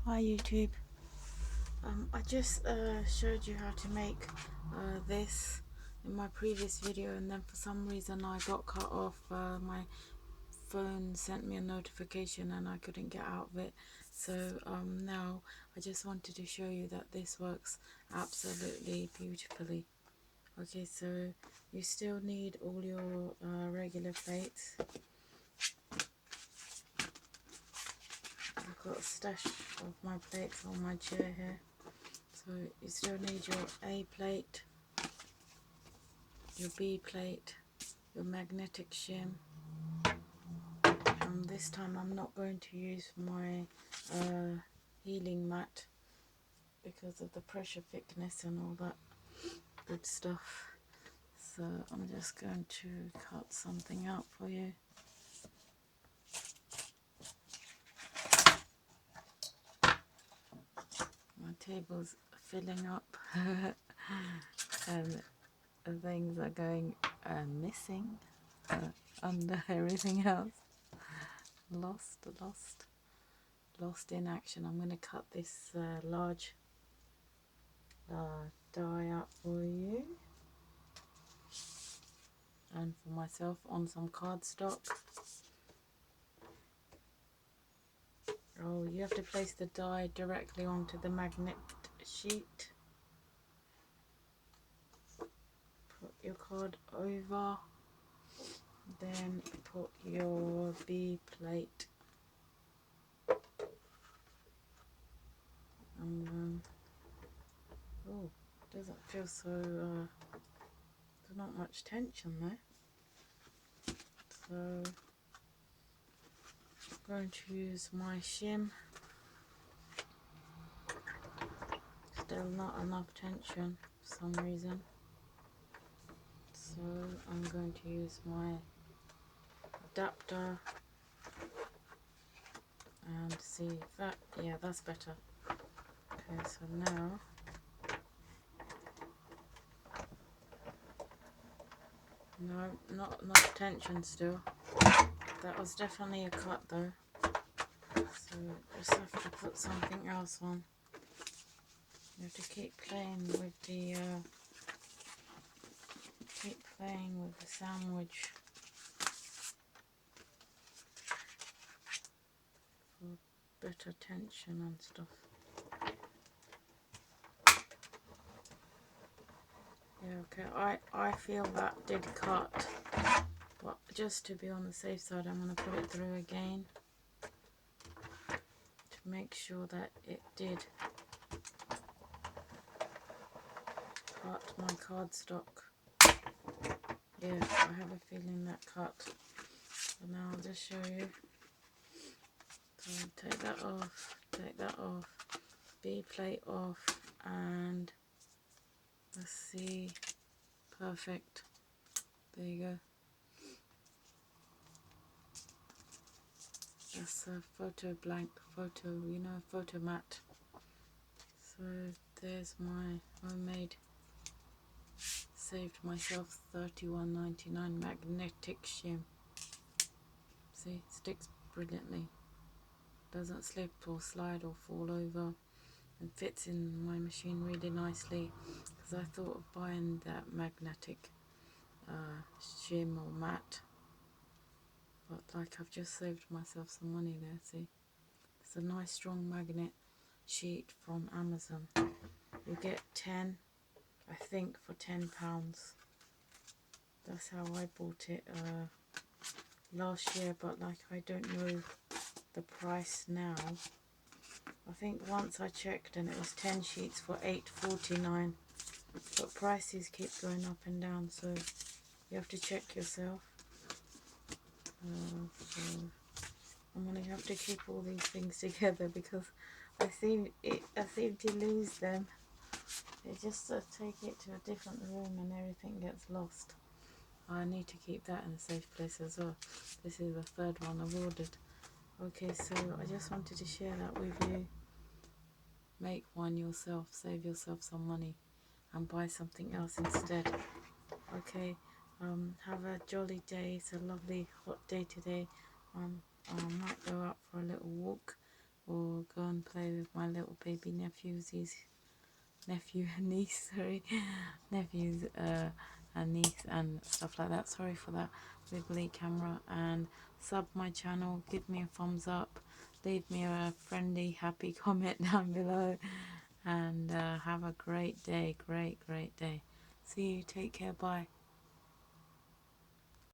Hi YouTube. I just showed you how to make this in my previous video, and then for some reason I got cut off. My phone sent me a notification and I couldn't get out of it. So now I just wanted to show you that this works absolutely beautifully. Okay, so you still need all your regular plates. I've got a stash of my plates on my chair here. So you still need your A plate, your B plate, your magnetic shim. This time I'm not going to use my healing mat because of the pressure thickness and all that good stuff. So I'm just going to cut something out for you. My table's filling up and things are going missing under everything else. Lost in action. I'm going to cut this large die up for you and for myself on some cardstock. Oh, you have to place the die directly onto the magnet sheet. Put your card over, then put your B plate, and oh, doesn't feel so there's not much tension there. So I'm going to use my shim. Still not enough tension for some reason. So I'm going to use my adapter and see if that, yeah, that's better. Okay, so now no, not enough tension still. That was definitely a cut though. So just have to put something else on. You have to keep playing with the sandwich for better tension and stuff. Yeah, okay, I feel that did cut, but just to be on the safe side, I'm going to put it through again to make sure that it did cut my cardstock. Yeah, I have a feeling that cut. So now I'll just show you. So take that off, B plate off, and let's see, perfect. There you go. That's a photo mat. So there's my homemade, saved myself $31.99 magnetic shim. See, sticks brilliantly. Doesn't slip or slide or fall over, and fits in my machine really nicely, because I thought of buying that magnetic shim or mat, but like I've just saved myself some money there. See, it's a nice strong magnet sheet from Amazon. You get 10, I think, for £10. That's how I bought it last year, but like I don't know the price now. I think once I checked and it was 10 sheets for $8.49, but prices keep going up and down, so you have to check yourself. So I'm going to have to keep all these things together because I seem to lose them. They just take it to a different room and everything gets lost. I need to keep that in a safe place as well. This is the third one I've ordered. Okay, so I just wanted to share that with you. Make one yourself, save yourself some money, and buy something else instead. Okay, have a jolly day. It's a lovely hot day today. I might go out for a little walk or go on and play with my little baby nephews. His nephew and niece, sorry, nephews and niece and stuff like that. Sorry for that wiggly camera. And sub my channel, give me a thumbs up, leave me a friendly, happy comment down below, and have a great day, great day. See you, take care, bye.